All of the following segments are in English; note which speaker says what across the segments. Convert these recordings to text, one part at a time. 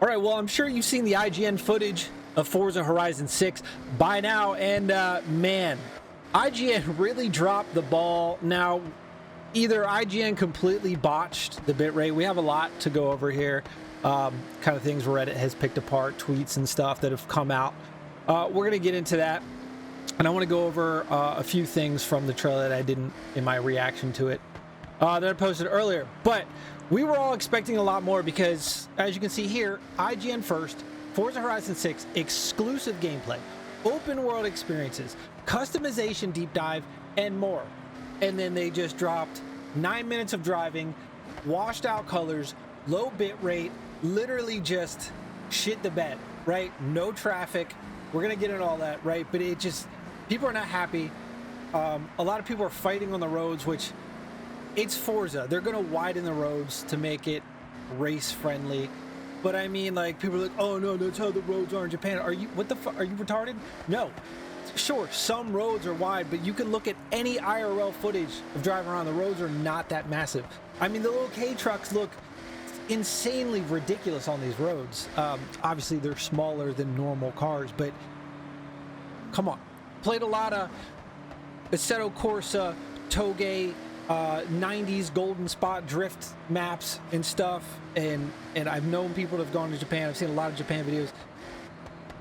Speaker 1: All right, well, I'm sure you've seen the IGN footage of Forza Horizon 6 by now, and man, IGN really dropped the ball. Now, either IGN completely botched the bitrate. We have a lot to go over here, kind of things Reddit has picked apart, tweets and stuff that have come out. We're going to get into that, and I want to go over a few things from the trailer that I didn't in my reaction to it that I posted earlier. But we were all expecting a lot more because, as you can see here, IGN first, Forza Horizon 6 exclusive gameplay, open world experiences, customization deep dive, and more. And then they just dropped 9 minutes of driving, washed out colors, low bit rate, literally just shit the bed, right? No traffic. We're going to get into all that, right? But it just, people are not happy. A lot of people are fighting on the roads, which it's Forza. They're going to widen the roads to make it race friendly. But I mean, like, people are like, oh no, that's how the roads are in Japan. Are you, what the fuck? Are you retarded? No. Sure, some roads are wide, but you can look at any IRL footage of driving around. The roads are not that massive. I mean, the little K trucks look insanely ridiculous on these roads. Obviously, they're smaller than normal cars, but come on. Played a lot of Assetto Corsa, Toge, 90s golden spot drift maps and stuff, and I've known people that have gone to Japan. I've seen a lot of Japan videos.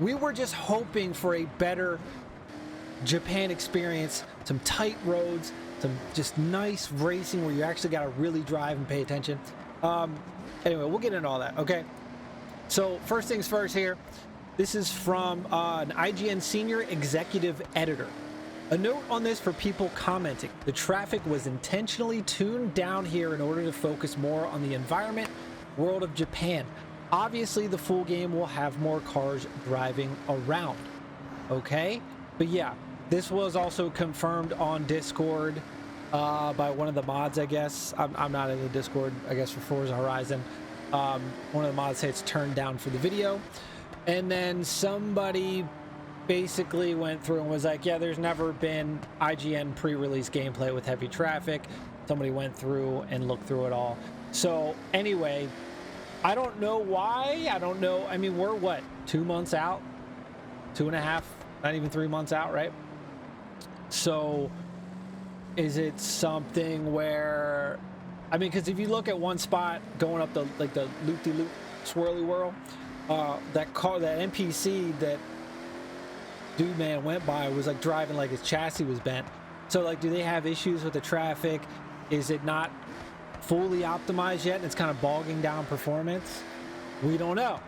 Speaker 1: We were just hoping for a better Japan experience, some tight roads, some just nice racing where you actually got to really drive and pay attention. Anyway, we'll get into all that, okay? So first things first here, this is from an IGN senior executive editor. A note on this for people commenting. The traffic was intentionally tuned down here in order to focus more on the environment, world of Japan. Obviously, the full game will have more cars driving around. Okay? But yeah, this was also confirmed on Discord by one of the mods, I guess. I'm not in the Discord, I guess, for Forza Horizon. One of the mods said it's turned down for the video. And then somebody basically went through and was like, yeah, there's never been IGN pre-release gameplay with heavy traffic. Somebody went through and looked through it all. So anyway, I don't know why. I don't know. I mean, we're what, 2 months out? 2.5, not even 3 months out, right? So is it something where, I mean, because if you look at one spot going up the, like the loop-de-loop swirly whirl, that car, that NPC that dude man went by was like driving like his chassis was bent. So like, do they have issues with the traffic? Is it not fully optimized yet and it's kind of bogging down performance? We don't know.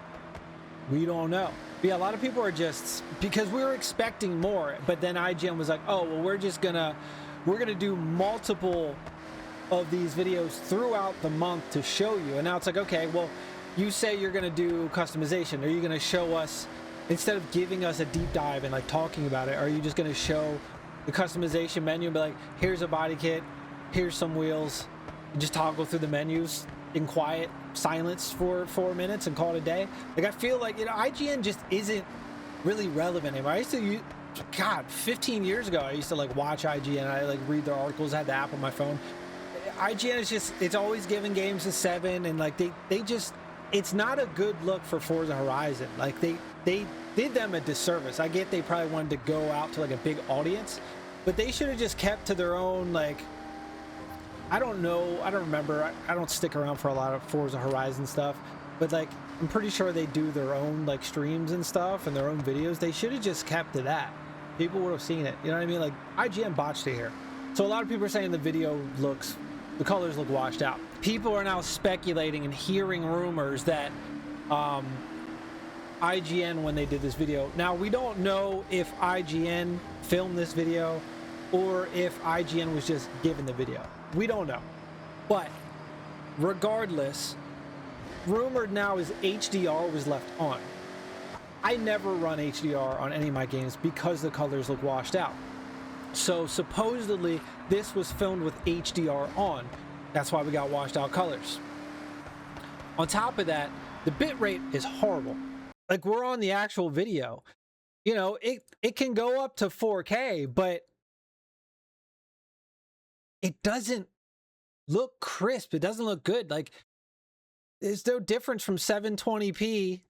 Speaker 1: We don't know. But yeah, a lot of people are just, because we were expecting more, but then IGN was like, oh well, we're gonna do multiple of these videos throughout the month to show you. And now it's like, okay, well, you say you're gonna do customization. Are you gonna show us, instead of giving us a deep dive and like talking about it, are you just going to show the customization menu and be like, here's a body kit, here's some wheels, and just toggle through the menus in quiet silence for 4 minutes and call it a day? Like, I feel like, you know, IGN just isn't really relevant anymore. I used to use, God, 15 years ago, I used to like watch IGN. I like read their articles, had the app on my phone. IGN is just, it's always giving games a 7, and like they just, it's not a good look for Forza Horizon. Like they did them a disservice. I get they probably wanted to go out to like a big audience, but they should have just kept to their own, like, I don't know, I don't remember, I don't stick around for a lot of Forza Horizon stuff, but like, I'm pretty sure they do their own like streams and stuff and their own videos. They should have just kept to that. People would have seen it, you know what I mean? Like, IGN botched it here. So a lot of people are saying the video looks, the colors look washed out. People are now speculating and hearing rumors that IGN, when they did this video, now we don't know if IGN filmed this video or if IGN was just given the video. We don't know. But regardless, rumored now is HDR was left on. I never run HDR on any of my games because the colors look washed out. So supposedly this was filmed with HDR on. That's why we got washed out colors. On top of that, the bitrate is horrible. Like, we're on the actual video. You know, it can go up to 4K, but it doesn't look crisp. It doesn't look good. Like, there's no difference from 720p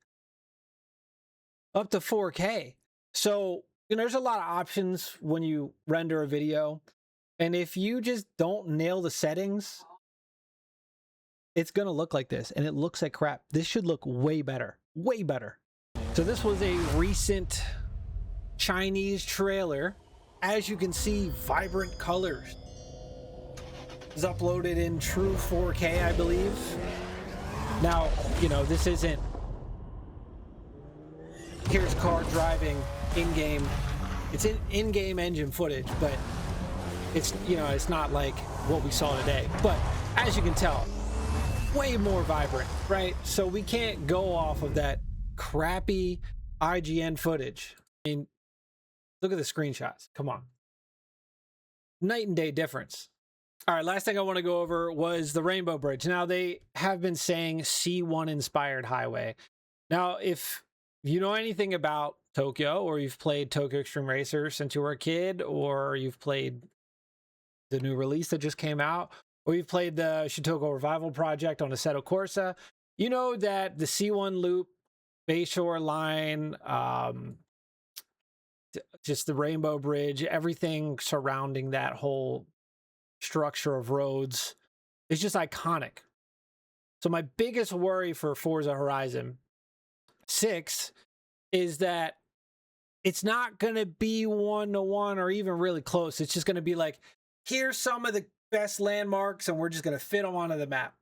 Speaker 1: up to 4K. So, there's a lot of options when you render a video. And if you just don't nail the settings, it's going to look like this. And it looks like crap. This should look way better. Way better. So this was a recent Chinese trailer. As you can see, vibrant colors. It's uploaded in true 4K, I believe. Now, this isn't here's car driving in-game. It's in-game engine footage, but it's, it's not like what we saw today. But as you can tell, way more vibrant, right? So we can't go off of that crappy IGN footage. I mean, look at the screenshots. Come on. Night and day difference. All right, last thing I want to go over was the Rainbow Bridge. Now, they have been saying C1 inspired highway. Now, if you know anything about Tokyo, or you've played Tokyo Extreme Racer since you were a kid, or you've played the new release that just came out, or you've played the Shitoko Revival Project on Assetto Corsa, you know that the C1 loop, Bayshore line, just the Rainbow Bridge, everything surrounding that whole structure of roads is just iconic. So my biggest worry for Forza Horizon 6 is that it's not going to be one-to-one or even really close. It's just going to be like, here's some of the best landmarks and we're just going to fit them onto the map.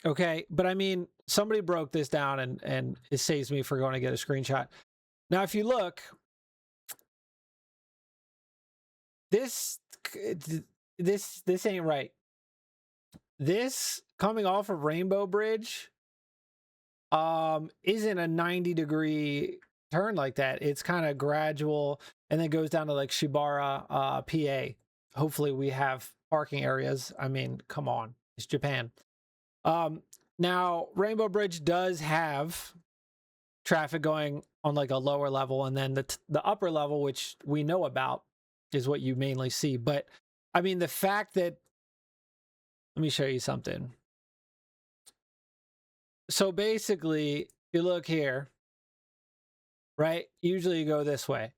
Speaker 1: Okay, but I mean, somebody broke this down and it saves me for going to get a screenshot. Now, if you look, this ain't right. This coming off of Rainbow Bridge isn't a 90-degree turn like that. It's kind of gradual and then goes down to like Shibara, PA. Hopefully we have parking areas. I mean, come on, it's Japan. Now Rainbow Bridge does have traffic going on like a lower level, and then the upper level, which we know about, is what you mainly see. But I mean, the fact that, let me show you something. So basically, if you look here, right? Usually you go this way.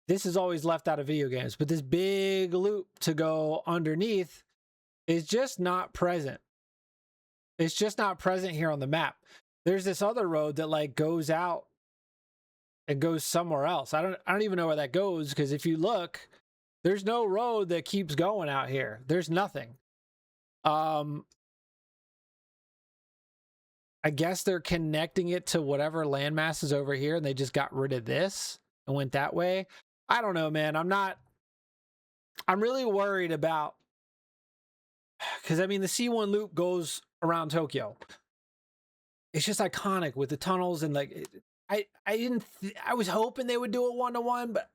Speaker 1: This is always left out of video games, but this big loop to go underneath is just not present. It's just not present here on the map. There's this other road that like goes out and goes somewhere else. I don't even know where that goes, because if you look, there's no road that keeps going out here. There's nothing. I guess they're connecting it to whatever landmass is over here, and they just got rid of this and went that way. I don't know, man. I'm really worried about, because I mean, the C1 loop goes around Tokyo. It's just iconic with the tunnels and like, I was hoping they would do it one-to-one, but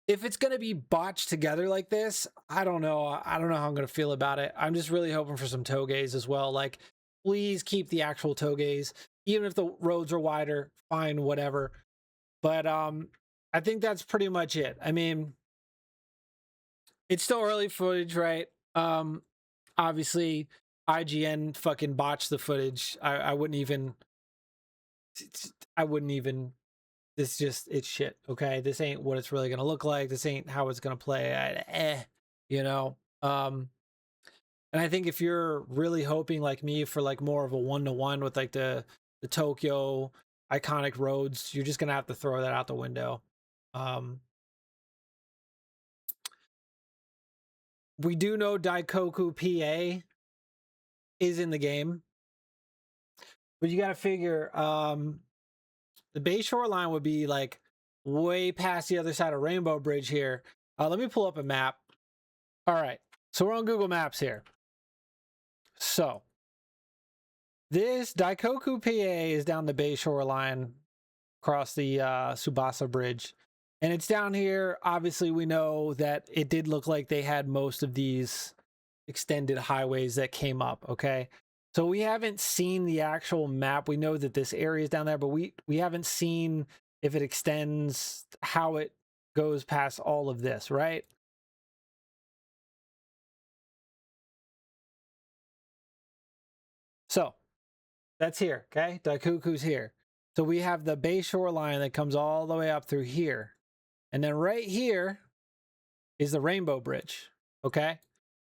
Speaker 1: if it's going to be botched together like this, I don't know. I don't know how I'm going to feel about it. I'm just really hoping for some togeys as well. Like, please keep the actual togeys, even if the roads are wider, fine, whatever. But I think that's pretty much it. I mean, it's still early footage, right? Obviously, IGN fucking botched the footage. I wouldn't even. It's shit. Okay, this ain't what it's really gonna look like. This ain't how it's gonna play. And I think if you're really hoping like me for like more of a one-to-one with like the Tokyo iconic roads, you're just gonna have to throw that out the window. We do know Daikoku PA is in the game, but you got to figure the Bayshore line would be like way past the other side of Rainbow Bridge here. Let me pull up a map. All right, so we're on Google Maps here. So this Daikoku PA is down the Bayshore line across the Tsubasa Bridge. And it's down here. Obviously, we know that it did look like they had most of these extended highways that came up, okay? So we haven't seen the actual map. We know that this area is down there, but we haven't seen if it extends, how it goes past all of this, right? So That's here, okay? Daikuku's here. So we have the bay shoreline that comes all the way up through here. And then right here is the Rainbow Bridge, okay?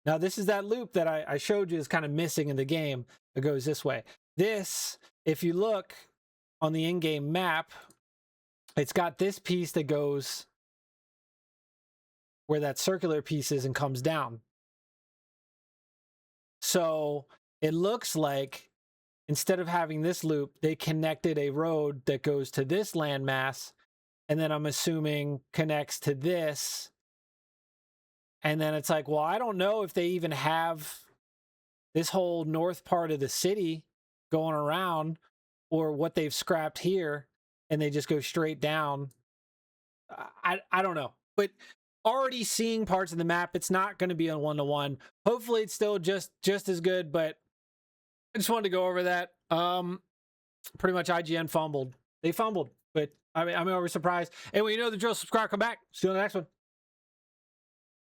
Speaker 1: Now, this is that loop that I showed you is kind of missing in the game. It goes this way. This, if you look on the in-game map, it's got this piece that goes where that circular piece is and comes down. So it looks like instead of having this loop, they connected a road that goes to this landmass, and then I'm assuming connects to this. And then it's like, well, I don't know if they even have this whole north part of the city going around or what they've scrapped here and they just go straight down. I don't know. But already seeing parts of the map, it's not going to be a one-to-one. Hopefully it's still just as good, but I just wanted to go over that. Pretty much IGN fumbled. They fumbled, but I mean, I'm always surprised. Anyway, you know the drill. Subscribe, come back. See you on the next one.